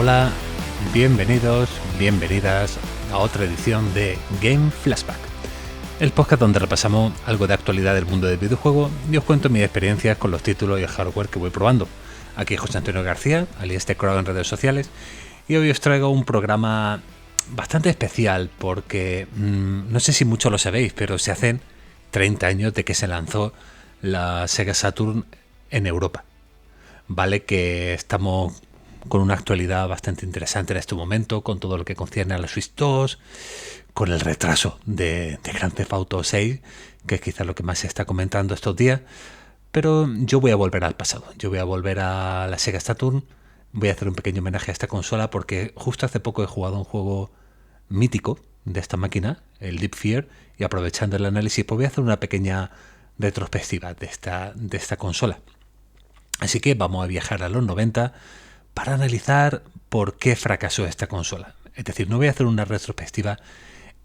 Hola, bienvenidos, bienvenidas a otra edición de Game Flashback, el podcast donde repasamos algo de actualidad del mundo del videojuego y os cuento mis experiencias con los títulos y el hardware que voy probando. Aquí José Antonio García, alias TechCrowd en redes sociales, y hoy os traigo un programa bastante especial porque no sé si mucho lo sabéis, pero se hacen 30 años de que se lanzó la Sega Saturn en Europa. Vale que estamos con una actualidad bastante interesante en este momento, con todo lo que concierne a la Switch 2, con el retraso de Grand Theft Auto 6, que es quizás lo que más se está comentando estos días. Pero yo voy a volver al pasado, yo voy a volver a la Sega Saturn, voy a hacer un pequeño homenaje a esta consola porque justo hace poco he jugado un juego mítico de esta máquina, el Deep Fear, y aprovechando el análisis pues voy a hacer una pequeña retrospectiva de esta consola. Así que vamos a viajar a los 90 para analizar por qué fracasó esta consola. Es decir, no voy a hacer una retrospectiva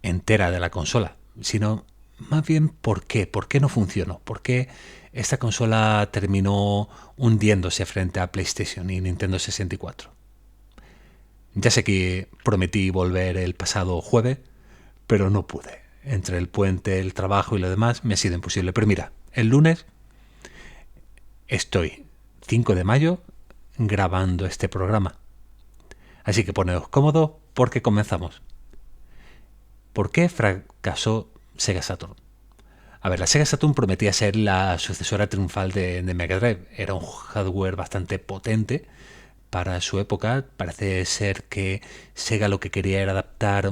entera de la consola, sino más bien por qué no funcionó, por qué esta consola terminó hundiéndose frente a PlayStation y Nintendo 64. Ya sé que prometí volver el pasado jueves, pero no pude. Entre el puente, el trabajo y lo demás me ha sido imposible. Pero mira, el lunes estoy 5 de mayo grabando este programa. Así que poneos cómodos porque comenzamos. ¿Por qué fracasó Sega Saturn? A ver, la Sega Saturn prometía ser la sucesora triunfal de Mega Drive. Era un hardware bastante potente para su época. Parece ser que Sega lo que quería era adaptar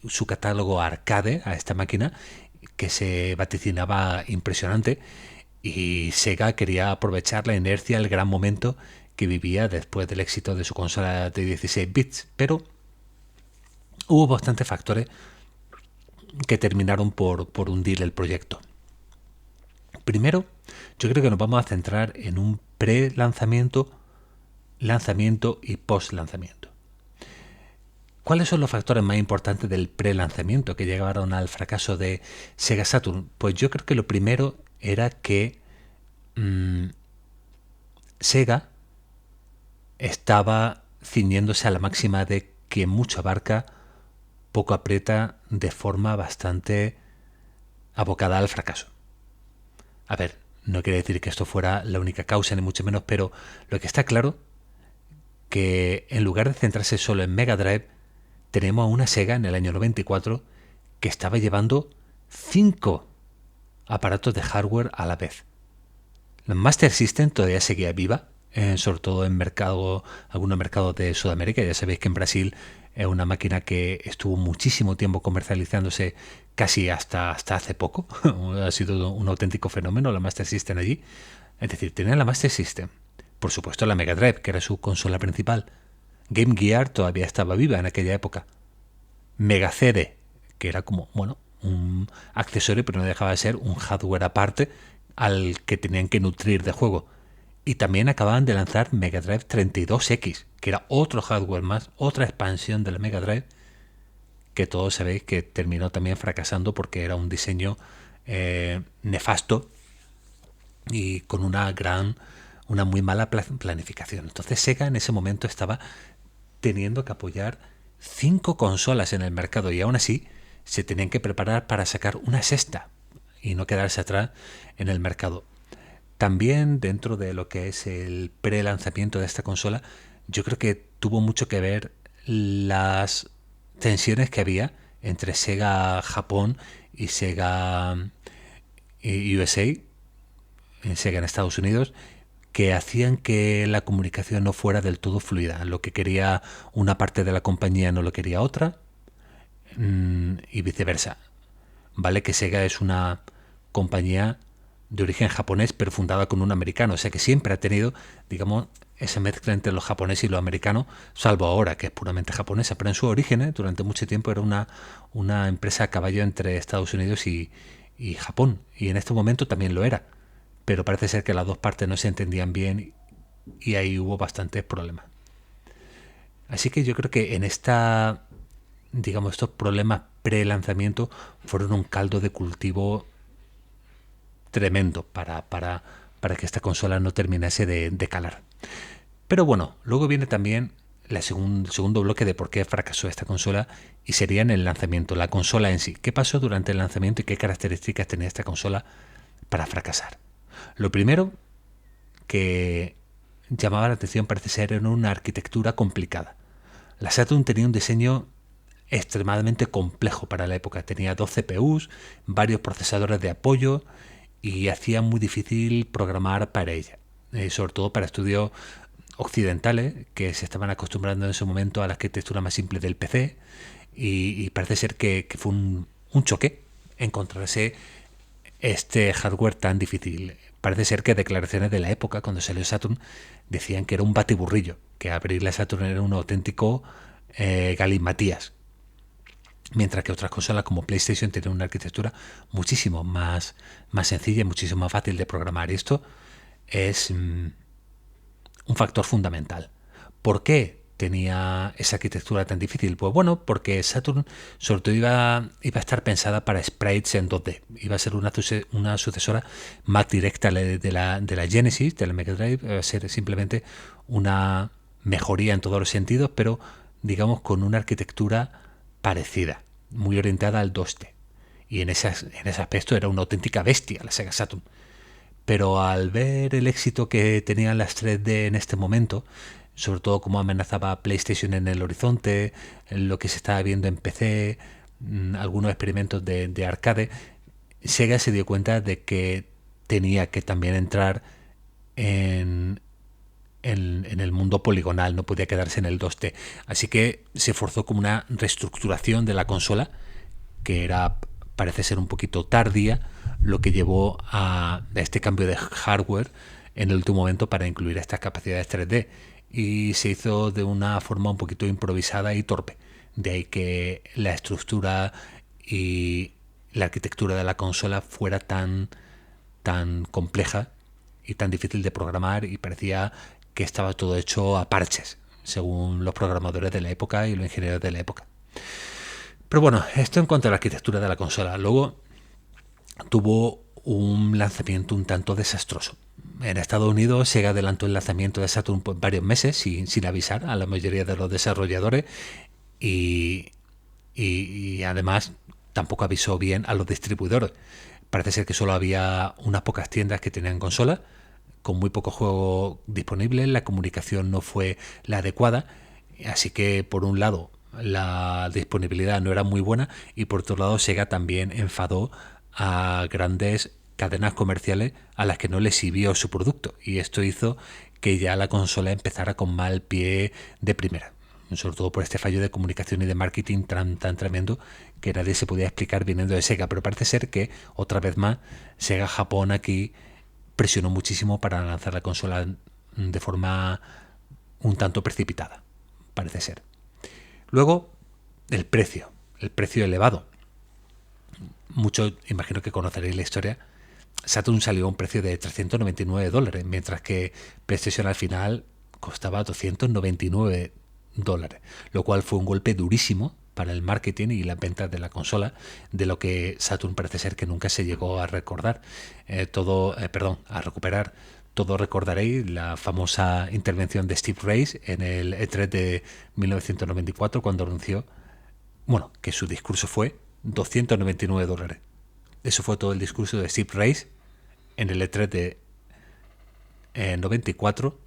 su catálogo arcade a esta máquina, que se vaticinaba impresionante, y Sega quería aprovechar la inercia, el gran momento que vivía después del éxito de su consola de 16 bits, pero hubo bastantes factores que terminaron por hundir el proyecto. Primero, yo creo que nos vamos a centrar en un pre-lanzamiento, lanzamiento y post-lanzamiento. ¿Cuáles son los factores más importantes del pre-lanzamiento que llevaron al fracaso de Sega Saturn? Pues yo creo que lo primero era que Sega estaba ciñéndose a la máxima de que mucho abarca, poco aprieta, de forma bastante abocada al fracaso. A ver, no quiere decir que esto fuera la única causa, ni mucho menos, pero lo que está claro que en lugar de centrarse solo en Mega Drive, tenemos a una Sega en el año 94 que estaba llevando 5 aparatos de hardware a la vez. La Master System todavía seguía viva, sobre todo en algunos mercados de Sudamérica. Ya sabéis que en Brasil es una máquina que estuvo muchísimo tiempo comercializándose, casi hasta hace poco. Ha sido un auténtico fenómeno la Master System allí. Es decir, tenían la Master System, por supuesto la Mega Drive, que era su consola principal. Game Gear todavía estaba viva en aquella época. Mega CD, que era como, bueno, un accesorio, pero no dejaba de ser un hardware aparte al que tenían que nutrir de juego. Y también acababan de lanzar Mega Drive 32X, que era otro hardware más, otra expansión de la Mega Drive, que todos sabéis que terminó también fracasando porque era un diseño nefasto y con una muy mala planificación. Entonces Sega en ese momento estaba teniendo que apoyar 5 consolas en el mercado y aún así se tenían que preparar para sacar una sexta y no quedarse atrás en el mercado. También dentro de lo que es el pre-lanzamiento de esta consola, yo creo que tuvo mucho que ver las tensiones que había entre Sega Japón y Sega USA, Sega en Estados Unidos, que hacían que la comunicación no fuera del todo fluida. Lo que quería una parte de la compañía no lo quería otra, y viceversa. Vale que Sega es una compañía de origen japonés pero fundada con un americano, o sea que siempre ha tenido, digamos, esa mezcla entre lo japonés y lo americano, salvo ahora que es puramente japonesa, pero en su origen durante mucho tiempo era una empresa a caballo entre Estados Unidos y Japón, y en este momento también lo era, pero parece ser que las dos partes no se entendían bien y ahí hubo bastantes problemas. Así que yo creo que en estos problemas pre-lanzamiento fueron un caldo de cultivo tremendo para que esta consola no terminase de calar. Pero bueno, luego viene también el segundo bloque de por qué fracasó esta consola, y sería en el lanzamiento, la consola en sí. ¿Qué pasó durante el lanzamiento y qué características tenía esta consola para fracasar? Lo primero que llamaba la atención parece ser en una arquitectura complicada. La Saturn tenía un diseño extremadamente complejo para la época. Tenía 2 CPUs, varios procesadores de apoyo y hacía muy difícil programar para ella, sobre todo para estudios occidentales que se estaban acostumbrando en ese momento a la arquitectura más simple del PC, y parece ser que fue un choque encontrarse este hardware tan difícil. Parece ser que declaraciones de la época, cuando salió Saturn, decían que era un batiburrillo, que abrir la Saturn era un auténtico galimatías. Mientras que otras consolas como PlayStation tienen una arquitectura muchísimo más sencilla y muchísimo más fácil de programar. Y esto es un factor fundamental. ¿Por qué tenía esa arquitectura tan difícil? Pues bueno, porque Saturn sobre todo iba a estar pensada para sprites en 2D. Iba a ser una sucesora más directa de la Genesis, de la Mega Drive. Iba a ser simplemente una mejoría en todos los sentidos, pero digamos con una arquitectura parecida, muy orientada al 2D. Y en ese aspecto era una auténtica bestia la Sega Saturn. Pero al ver el éxito que tenían las 3D en este momento, sobre todo cómo amenazaba PlayStation en el horizonte, lo que se estaba viendo en PC, algunos experimentos de arcade, Sega se dio cuenta de que tenía que también entrar en el mundo poligonal, no podía quedarse en el 2D. Así que se forzó como una reestructuración de la consola, que parece ser un poquito tardía, lo que llevó a este cambio de hardware en el último momento para incluir estas capacidades 3D, y se hizo de una forma un poquito improvisada y torpe. De ahí que la estructura y la arquitectura de la consola fuera tan compleja y tan difícil de programar, y parecía que estaba todo hecho a parches, según los programadores de la época y los ingenieros de la época. Pero bueno, esto en cuanto a la arquitectura de la consola. Luego tuvo un lanzamiento un tanto desastroso. En Estados Unidos Sega adelantó el lanzamiento de Saturn por varios meses sin avisar a la mayoría de los desarrolladores, y además tampoco avisó bien a los distribuidores. Parece ser que solo había unas pocas tiendas que tenían consola, con muy poco juego disponible, la comunicación no fue la adecuada, así que por un lado la disponibilidad no era muy buena, y por otro lado Sega también enfadó a grandes cadenas comerciales a las que no les sirvió su producto, y esto hizo que ya la consola empezara con mal pie de primera, sobre todo por este fallo de comunicación y de marketing tan tremendo que nadie se podía explicar viniendo de Sega. Pero parece ser que otra vez más Sega Japón aquí presionó muchísimo para lanzar la consola de forma un tanto precipitada, parece ser. Luego, el precio elevado. Muchos, imagino que conoceréis la historia. Saturn salió a un precio de $399, mientras que PlayStation al final costaba $299, lo cual fue un golpe durísimo para el marketing y las ventas de la consola, de lo que Saturn parece ser que nunca se llegó a recordar, a recuperar. Todos recordaréis la famosa intervención de Steve Race en el E3 de 1994, cuando anunció, que su discurso fue $299. Eso fue todo el discurso de Steve Race en el E3 de 94,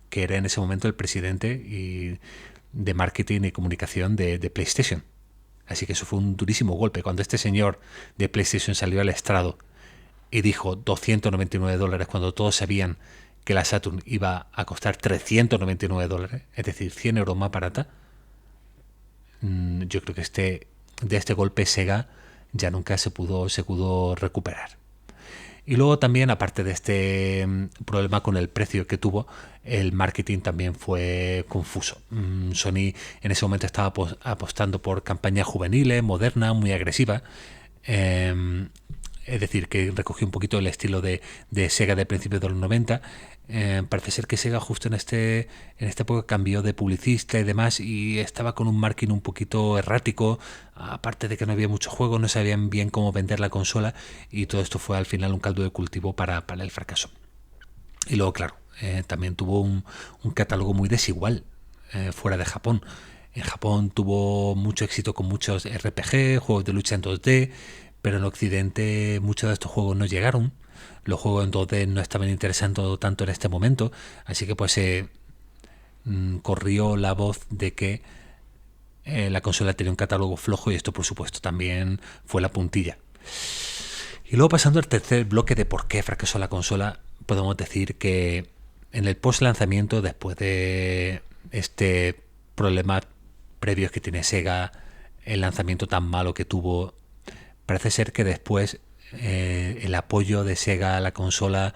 que era en ese momento el presidente de marketing y comunicación de PlayStation. Así que eso fue un durísimo golpe. Cuando este señor de PlayStation salió al estrado y dijo $299, cuando todos sabían que la Saturn iba a costar $399, es decir, 100 euros más barata, yo creo que de este golpe Sega ya nunca se pudo recuperar. Y luego también, aparte de este problema con el precio que tuvo, el marketing también fue confuso. Sony en ese momento estaba apostando por campañas juveniles, modernas, muy agresivas. Es decir, que recogió un poquito el estilo de Sega de principios de los 90. Parece ser que Sega justo en esta época cambió de publicista y demás, y estaba con un marketing un poquito errático, aparte de que no había mucho juego, no sabían bien cómo vender la consola, y todo esto fue al final un caldo de cultivo para el fracaso. Y luego, claro, también tuvo un catálogo muy desigual. fuera de Japón. En Japón tuvo mucho éxito con muchos RPG, juegos de lucha en 2D, pero en Occidente muchos de estos juegos no llegaron. Los juegos en 2D no estaban interesando tanto en este momento, así que pues corrió la voz de que la consola tenía un catálogo flojo y esto por supuesto también fue la puntilla. Y luego pasando al tercer bloque de por qué fracasó la consola, podemos decir que en el post lanzamiento, después de este problema previos que tiene Sega, el lanzamiento tan malo que tuvo, parece ser que después el apoyo de Sega a la consola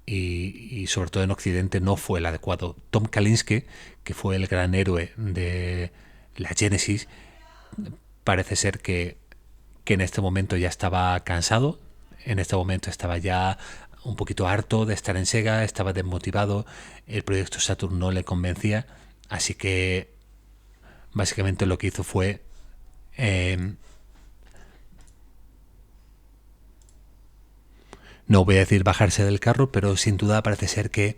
y sobre todo en Occidente no fue el adecuado. Tom Kalinske, que fue el gran héroe de la Genesis, parece ser que en este momento ya estaba cansado, en este momento estaba ya un poquito harto de estar en Sega, estaba desmotivado, el proyecto Saturn no le convencía, así que básicamente lo que hizo fue no voy a decir bajarse del carro, pero sin duda parece ser que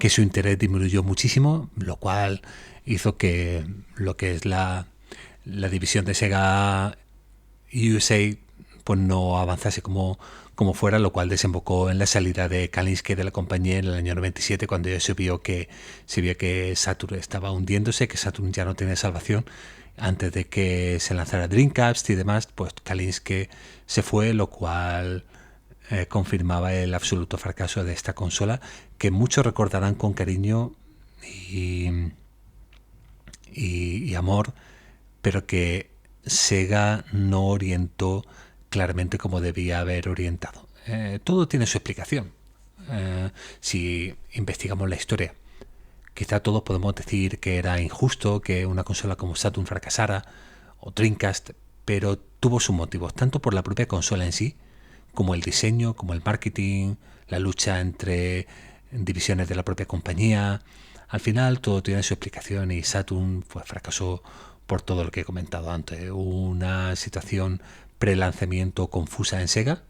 su interés disminuyó muchísimo, lo cual hizo que lo que es la división de Sega USA pues no avanzase como fuera, lo cual desembocó en la salida de Kalinske de la compañía en el año 97, cuando ya se vio que Saturn estaba hundiéndose, que Saturn ya no tenía salvación. Antes de que se lanzara Dreamcast y demás, pues Kalinske se fue, lo cual confirmaba el absoluto fracaso de esta consola, que muchos recordarán con cariño y amor, pero que Sega no orientó claramente como debía haber orientado. Todo tiene su explicación. Si investigamos la historia, quizá todos podemos decir que era injusto que una consola como Saturn fracasara, o Dreamcast, pero tuvo sus motivos, tanto por la propia consola en sí, como el diseño, como el marketing, la lucha entre divisiones de la propia compañía. Al final todo tiene su explicación y Saturn pues fracasó por todo lo que he comentado antes. Una situación pre-lanzamiento confusa en Sega,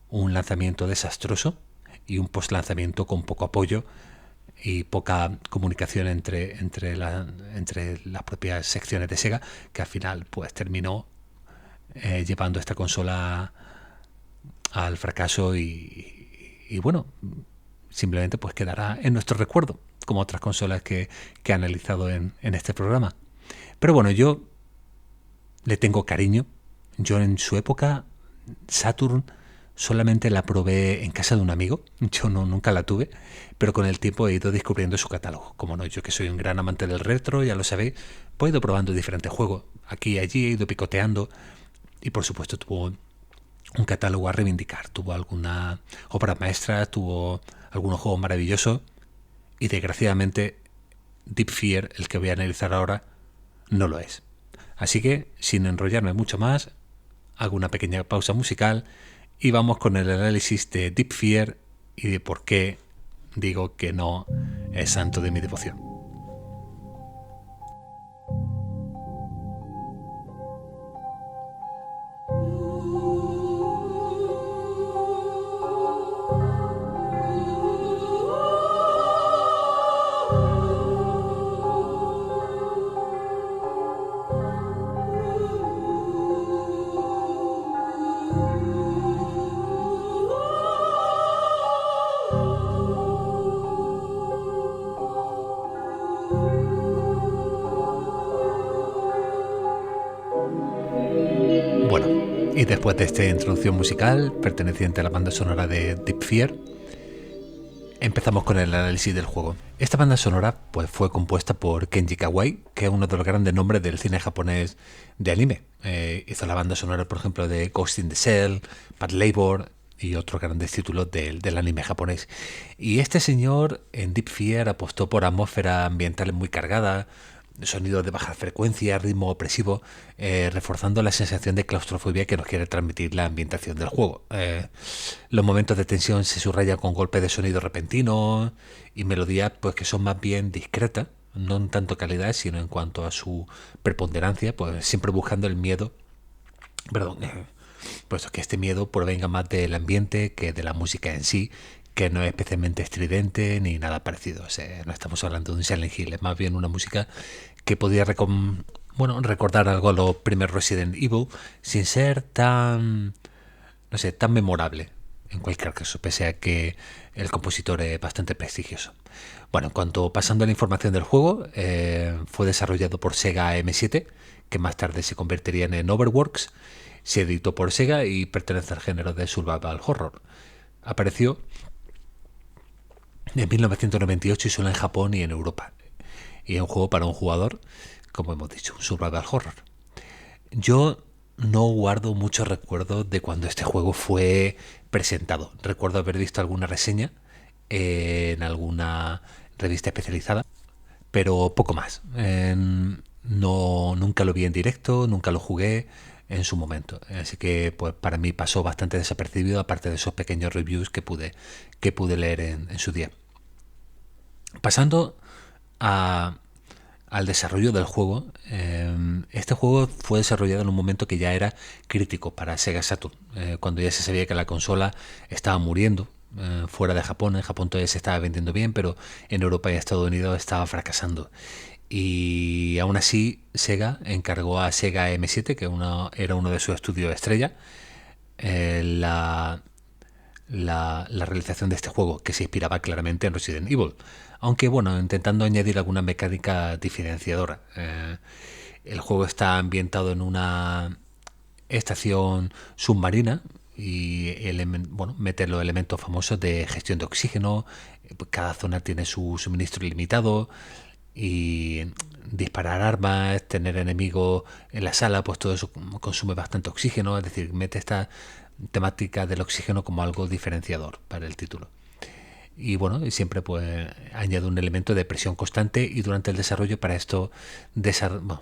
un lanzamiento desastroso y un post-lanzamiento con poco apoyo y poca comunicación entre las propias secciones de Sega, que al final pues terminó llevando esta consola al fracaso y bueno, simplemente pues quedará en nuestro recuerdo, como otras consolas que he analizado en este programa. Pero bueno, yo le tengo cariño. Yo en su época Saturn solamente la probé en casa de un amigo. Yo nunca la tuve, pero con el tiempo he ido descubriendo su catálogo. Como no, yo que soy un gran amante del retro, ya lo sabéis, pues he ido probando diferentes juegos. Aquí y allí he ido picoteando y por supuesto tuvo un catálogo a reivindicar. Tuvo alguna obra maestra, tuvo algunos juegos maravillosos y desgraciadamente Deep Fear, el que voy a analizar ahora, no lo es. Así que, sin enrollarme mucho más, hago una pequeña pausa musical y vamos con el análisis de Deep Fear y de por qué digo que no es santo de mi devoción. Y después de esta introducción musical perteneciente a la banda sonora de Deep Fear, empezamos con el análisis del juego. Esta banda sonora pues, fue compuesta por Kenji Kawai, que es uno de los grandes nombres del cine japonés de anime. Hizo la banda sonora, por ejemplo, de Ghost in the Shell, Bad Labor y otros grandes títulos del anime japonés. Y este señor en Deep Fear apostó por atmósfera ambiental muy cargada, sonidos de baja frecuencia, ritmo opresivo, reforzando la sensación de claustrofobia que nos quiere transmitir la ambientación del juego. Los momentos de tensión se subrayan con golpes de sonido repentinos y melodías pues, que son más bien discretas, no en tanto calidad, sino en cuanto a su preponderancia, pues siempre buscando el miedo, pues que este miedo provenga más del ambiente que de la música en sí, que no es especialmente estridente ni nada parecido. O sea, no estamos hablando de un Silent Hill, es más bien una música que podría recordar algo a los primeros Resident Evil sin ser tan, no sé, tan memorable en cualquier caso, pese a que el compositor es bastante prestigioso. Bueno, en cuanto pasando a la información del juego, fue desarrollado por Sega M7, que más tarde se convertiría en Overworks. Se editó por Sega y pertenece al género de survival horror. Apareció en 1998 y solo en Japón y en Europa. Y es un juego para un jugador, como hemos dicho, un survival horror. Yo no guardo muchos recuerdos de cuando este juego fue presentado. Recuerdo haber visto alguna reseña en alguna revista especializada, pero poco más. No, nunca lo vi en directo, nunca lo jugué en su momento. Así que pues para mí pasó bastante desapercibido, aparte de esos pequeños reviews que pude leer en su día. Pasando a, al desarrollo del juego, este juego fue desarrollado en un momento que ya era crítico para Sega Saturn, cuando ya se sabía que la consola estaba muriendo fuera de Japón. En Japón todavía se estaba vendiendo bien, pero en Europa y Estados Unidos estaba fracasando. Y aún así Sega encargó a Sega M7, que era uno de sus estudios estrella, la realización de este juego, que se inspiraba claramente en Resident Evil, aunque bueno, intentando añadir alguna mecánica diferenciadora. El juego está ambientado en una estación submarina y mete los elementos famosos de gestión de oxígeno. Cada zona tiene su suministro limitado y disparar armas, tener enemigos en la sala, pues todo eso consume bastante oxígeno. Es decir, mete esta temática del oxígeno como algo diferenciador para el título. Y bueno, y siempre pues añade un elemento de presión constante, y durante el desarrollo para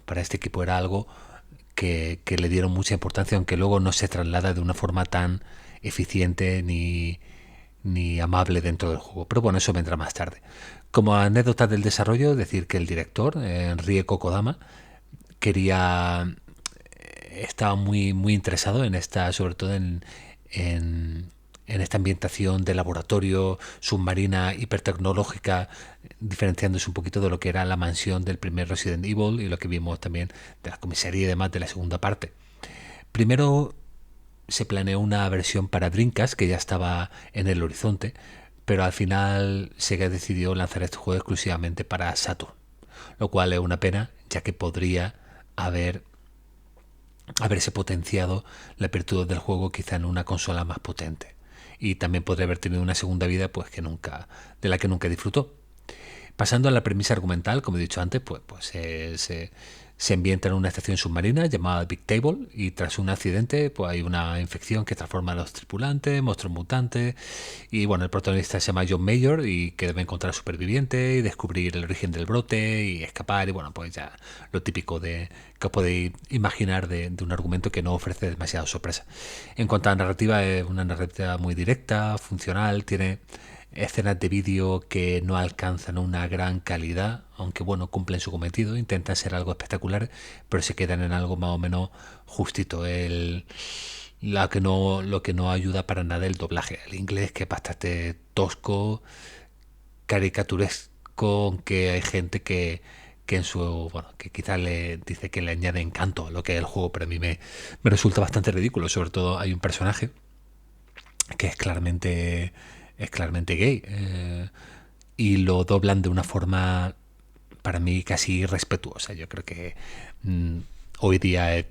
para este equipo era algo que le dieron mucha importancia, aunque luego no se traslada de una forma tan eficiente ni amable dentro del juego. Pero bueno, eso vendrá más tarde. Como anécdota del desarrollo, decir que el director, Rieko Kodama, estaba muy interesado en esta, sobre todo en esta ambientación de laboratorio submarina hipertecnológica, diferenciándose un poquito de lo que era la mansión del primer Resident Evil y lo que vimos también de la comisaría y demás de la segunda parte. Primero se planeó una versión para Dreamcast que ya estaba en el horizonte, pero al final Sega decidió lanzar este juego exclusivamente para Saturn, lo cual es una pena, ya que podría haberse potenciado la apertura del juego quizá en una consola más potente, y también podría haber tenido una segunda vida pues de la que nunca disfrutó. Pasando a la premisa argumental, como he dicho antes, se ambienta en una estación submarina llamada Big Table, y tras un accidente pues hay una infección que transforma a los tripulantes, monstruos mutantes, y bueno, el protagonista se llama John Major y que debe encontrar superviviente y descubrir el origen del brote y escapar, y bueno, pues ya lo típico que os podéis imaginar de un argumento que no ofrece demasiada sorpresa. En cuanto a la narrativa, es una narrativa muy directa, funcional, tiene escenas de vídeo que no alcanzan una gran calidad, aunque bueno, cumplen su cometido, intentan ser algo espectacular, pero se quedan en algo más o menos justito. Lo que no ayuda para nada el doblaje, el inglés, que es bastante tosco, caricaturesco, aunque hay gente que en su que quizás le dice que le añade encanto a lo que es el juego, pero a mí me resulta bastante ridículo. Sobre todo hay un personaje que es claramente gay, y lo doblan de una forma para mí casi irrespetuosa. Yo creo que hoy día es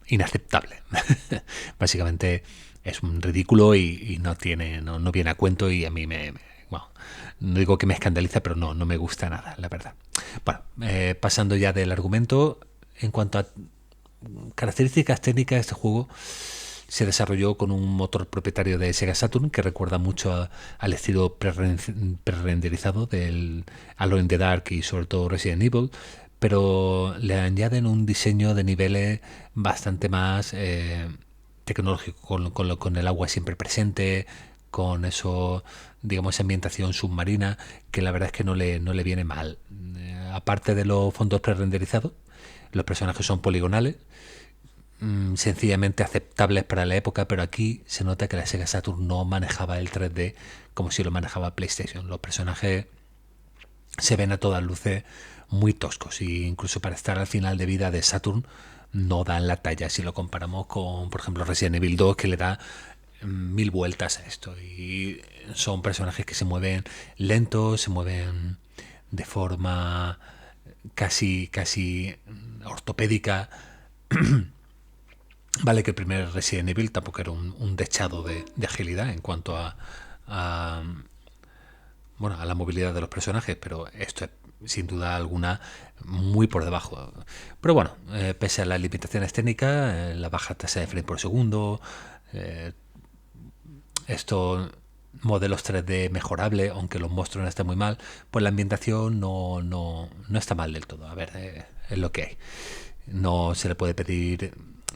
inaceptable. Básicamente es un ridículo y no viene a cuento, y a mí bueno, no digo que me escandaliza, pero no me gusta nada, la verdad. Bueno, pasando ya del argumento, en cuanto a características técnicas de este juego, se desarrolló con un motor propietario de Sega Saturn que recuerda mucho al estilo pre-renderizado del Alone in the Dark y sobre todo Resident Evil, pero le añaden un diseño de niveles bastante más tecnológico, con el agua siempre presente, con eso, digamos, esa ambientación submarina que la verdad es que no le viene mal. Aparte de los fondos pre-renderizados, los personajes son poligonales, sencillamente aceptables para la época, pero aquí se nota que la Sega Saturn no manejaba el 3D como si lo manejaba PlayStation. Los personajes se ven a todas luces muy toscos, e incluso para estar al final de vida de Saturn no dan la talla si lo comparamos con, por ejemplo, Resident Evil 2, que le da 1000 vueltas a esto, y son personajes que se mueven lentos, se mueven de forma casi ortopédica. Vale que el primer Resident Evil tampoco era un dechado de agilidad en cuanto a bueno, a la movilidad de los personajes, pero esto es sin duda alguna muy por debajo. Pero bueno, pese a las limitaciones técnicas, la baja tasa de frame por segundo, eh, estos modelos 3D mejorables, aunque los monstruos no estén muy mal, pues la ambientación no está mal del todo. A ver, es lo que hay. No se le puede pedir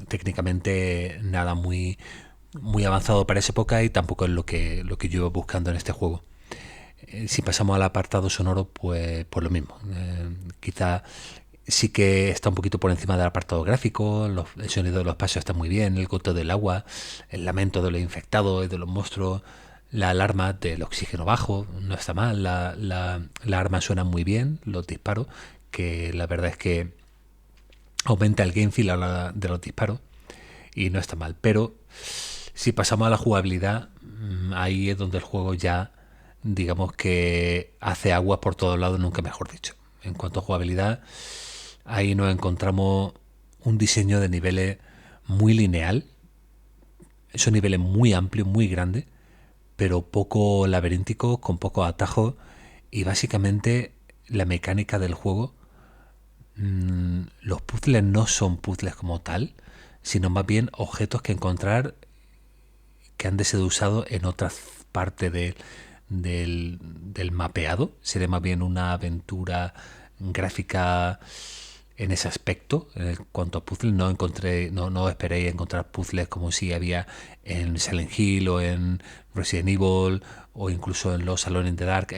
técnicamente nada muy avanzado para esa época, y tampoco es lo que yo iba buscando en este juego. Si pasamos al apartado sonoro, pues lo mismo. Quizá sí que está un poquito por encima del apartado gráfico, el sonido de los pasos está muy bien, el goteo del agua, el lamento de los infectados y de los monstruos, la alarma del oxígeno bajo, no está mal, la arma suena muy bien, los disparos, que la verdad es que aumenta el game feel a la hora de los disparos y no está mal. Pero si pasamos a la jugabilidad, ahí es donde el juego ya, digamos que hace aguas por todos lados, nunca mejor dicho. En cuanto a jugabilidad, ahí nos encontramos un diseño de niveles muy lineal. Son niveles muy amplios, muy grandes, pero poco laberínticos, con pocos atajos, y básicamente la mecánica del juego, los puzzles no son puzzles como tal, sino más bien objetos que encontrar que han de ser usados en otras partes del mapeado. Sería más bien una aventura gráfica en ese aspecto. En cuanto a puzzles, no esperéis encontrar puzzles como si había en Silent Hill o en Resident Evil o incluso en los Alone in the Dark.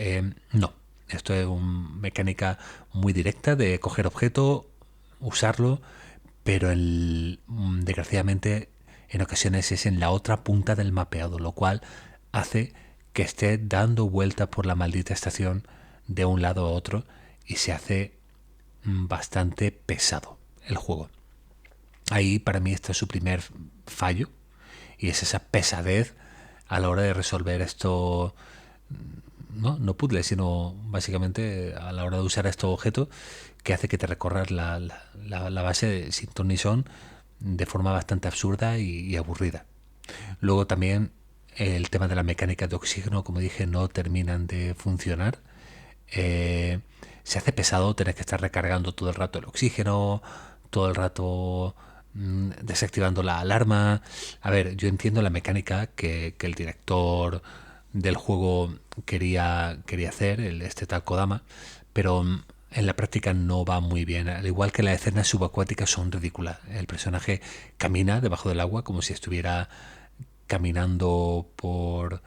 No, esto es una mecánica muy directa de coger objetos, usarlo, pero desgraciadamente en ocasiones es en la otra punta del mapeado, lo cual hace que esté dando vueltas por la maldita estación de un lado a otro, y se hace bastante pesado el juego. Ahí para mí está su primer fallo, y es esa pesadez a la hora de resolver esto. No puzzles, sino básicamente a la hora de usar estos objetos, que hace que te recorras la base sin ton ni son de forma bastante absurda y aburrida. Luego también el tema de la mecánica de oxígeno, como dije, no terminan de funcionar. Se hace pesado tener que estar recargando todo el rato el oxígeno, todo el rato desactivando la alarma. A ver, yo entiendo la mecánica que el director del juego quería hacer, este tal Kodama, pero en la práctica no va muy bien. Al igual que las escenas subacuáticas son ridículas. El personaje camina debajo del agua como si estuviera caminando por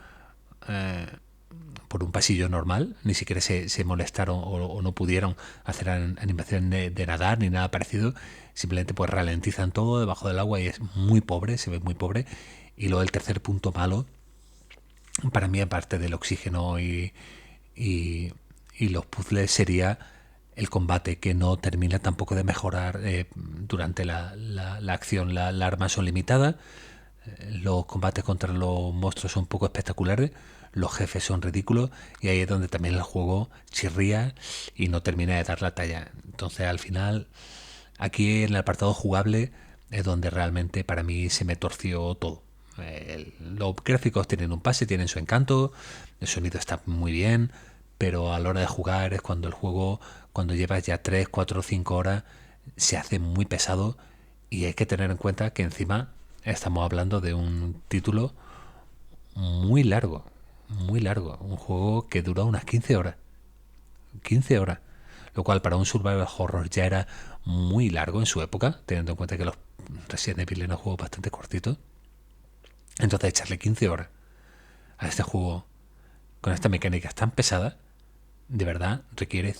un pasillo normal. Ni siquiera se molestaron o no pudieron hacer animación de nadar ni nada parecido. Simplemente pues ralentizan todo debajo del agua y es muy pobre, se ve muy pobre. Y luego el tercer punto malo, para mí, aparte del oxígeno y los puzzles, sería el combate, que no termina tampoco de mejorar durante la acción. Las armas son limitadas, los combates contra los monstruos son poco espectaculares, los jefes son ridículos, y ahí es donde también el juego chirría y no termina de dar la talla. Entonces al final, aquí en el apartado jugable es donde realmente para mí se me torció todo. Los gráficos tienen un pase, tienen su encanto, el sonido está muy bien, pero a la hora de jugar es cuando el juego, cuando llevas ya 3, 4, 5 horas, se hace muy pesado. Y hay que tener en cuenta que encima estamos hablando de un título muy largo, un juego que dura unas 15 horas, 15 horas, lo cual para un survival horror ya era muy largo en su época, teniendo en cuenta que los Resident Evil eran juegos bastante cortitos. Entonces echarle 15 horas a este juego con esta mecánica tan pesada, de verdad requiere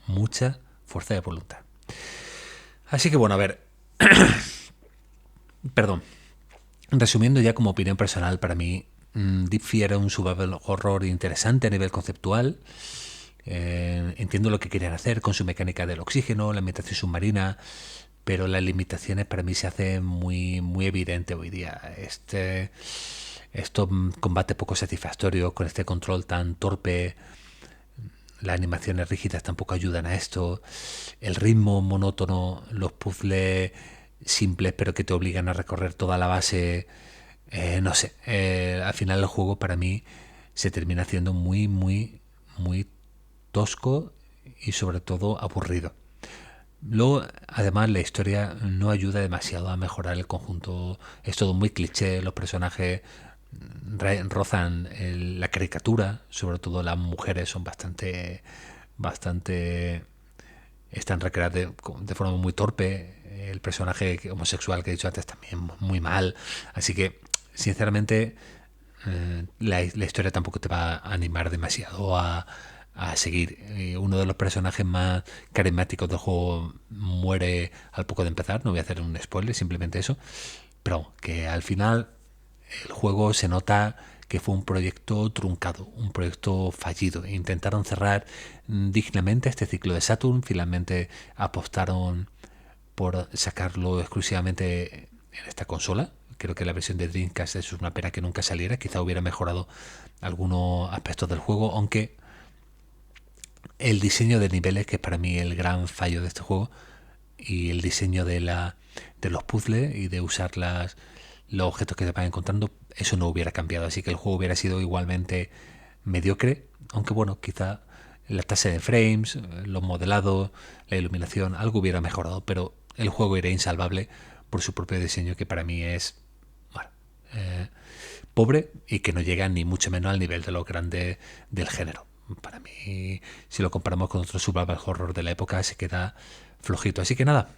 mucha fuerza de voluntad. Así que bueno, a ver, Perdón. Resumiendo ya como opinión personal, para mí Deep Fear era un survival horror interesante a nivel conceptual. Entiendo lo que querían hacer con su mecánica del oxígeno, la ambientación submarina, pero las limitaciones para mí se hacen muy evidente hoy día. Esto combate poco satisfactorio con este control tan torpe. Las animaciones rígidas tampoco ayudan a esto. El ritmo monótono, los puzzles simples pero que te obligan a recorrer toda la base. No sé, al final el juego para mí se termina haciendo muy tosco y sobre todo aburrido. Luego, además, la historia no ayuda demasiado a mejorar el conjunto. Es todo muy cliché, los personajes rozan la caricatura, sobre todo las mujeres son bastante están recreadas de forma muy torpe. El personaje homosexual que he dicho antes también muy mal. Así que, sinceramente, la historia tampoco te va a animar demasiado a seguir. Uno de los personajes más carismáticos del juego muere al poco de empezar. No voy a hacer un spoiler, simplemente eso. Pero que al final el juego se nota que fue un proyecto truncado, un proyecto fallido. Intentaron cerrar dignamente este ciclo de Saturn, finalmente apostaron por sacarlo exclusivamente en esta consola. Creo que la versión de Dreamcast es una pena que nunca saliera, quizá hubiera mejorado algunos aspectos del juego, aunque el diseño de niveles, que es para mí el gran fallo de este juego, y el diseño de los puzzles y de usar los objetos que te van encontrando, eso no hubiera cambiado, así que el juego hubiera sido igualmente mediocre, aunque bueno, quizá la tasa de frames, los modelados, la iluminación, algo hubiera mejorado, pero el juego era insalvable por su propio diseño, que para mí es bueno, pobre y que no llega ni mucho menos al nivel de lo grande del género. Para mí, si lo comparamos con otro survival horror de la época, se queda flojito. Así que nada,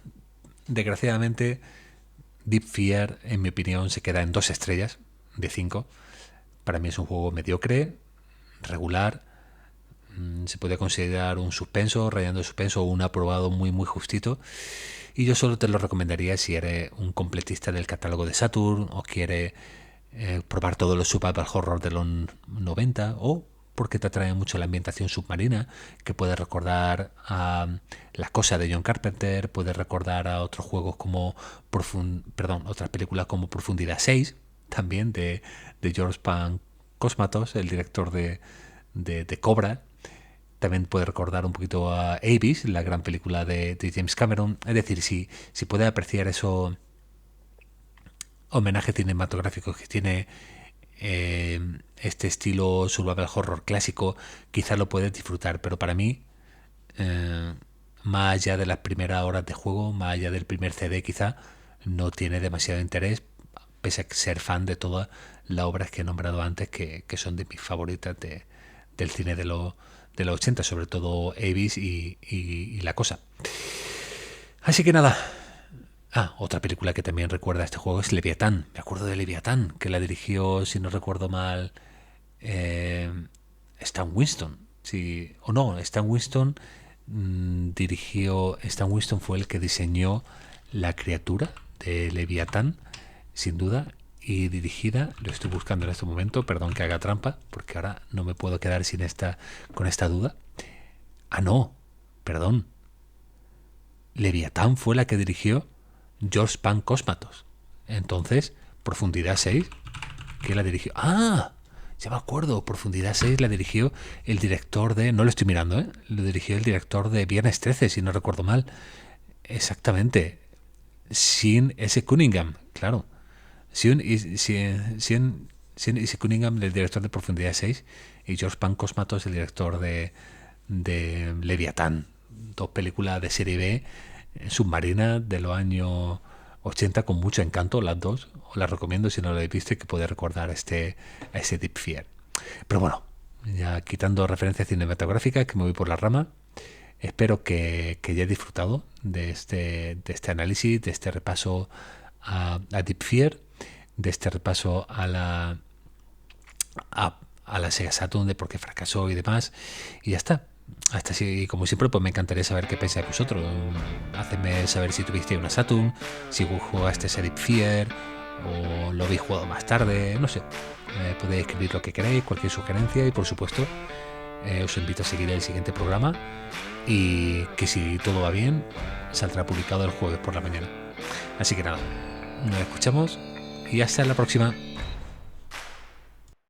desgraciadamente Deep Fear, en mi opinión, se queda en 2 estrellas de 5. Para mí es un juego mediocre, regular. Se puede considerar un suspenso, rayando de suspenso, o un aprobado muy justito. Y yo solo te lo recomendaría si eres un completista del catálogo de Saturn o quieres probar todos los survival horror de los 90, o porque te atrae mucho la ambientación submarina, que puede recordar a Las cosas de John Carpenter, puede recordar a otros juegos como otras películas como Profundidad 6, también de George Pan Cosmatos, el director de Cobra. También puede recordar un poquito a Abyss, la gran película de James Cameron. Es decir, si puede apreciar esos homenajes cinematográficos que tiene este estilo survival horror clásico, quizás lo puedes disfrutar, pero para mí, más allá de las primeras horas de juego, más allá del primer CD, quizá no tiene demasiado interés, pese a ser fan de todas las obras que he nombrado antes, que son de mis favoritas del cine de los 80, sobre todo Abyss y La cosa. Así que nada. Otra película que también recuerda a este juego es Leviatán. Me acuerdo de Leviatán, que la dirigió, si no recuerdo mal, Stan Winston. Sí, o no, Stan Winston Stan Winston fue el que diseñó la criatura de Leviatán, sin duda, y dirigida, lo estoy buscando en este momento, perdón que haga trampa, porque ahora no me puedo quedar con esta duda. No, perdón. Leviatán fue la que dirigió George Pan Cosmatos. Entonces, Profundidad 6, ¿qué la dirigió? Ya me acuerdo, Profundidad 6 la dirigió el director de... No lo estoy mirando, lo dirigió el director de Viernes 13, si no recuerdo mal. Exactamente. Sean S. Cunningham, claro. Sean S. Cunningham, el director de Profundidad 6, y George Pan Cosmatos, el director de Leviatán. Dos películas de serie B submarina de los años 80 con mucho encanto, las dos. Os las recomiendo si no lo habéis visto, y que podéis recordar a ese Deep Fear. Pero bueno, ya quitando referencias cinematográficas, que me voy por la rama. Espero que hayáis disfrutado de este análisis, de este repaso a Deep Fear, de este repaso a la Sega Saturn, de por qué fracasó y demás. Y ya está. hasta así, como siempre, pues me encantaría saber qué pensáis vosotros. Hacedme saber si tuvisteis una Saturn, si jugasteis a Deep Fear o lo habéis jugado más tarde, no sé. Podéis escribir lo que queráis, cualquier sugerencia, y por supuesto os invito a seguir el siguiente programa, y que si todo va bien saldrá publicado el jueves por la mañana. Así que nada, nos escuchamos y hasta la próxima.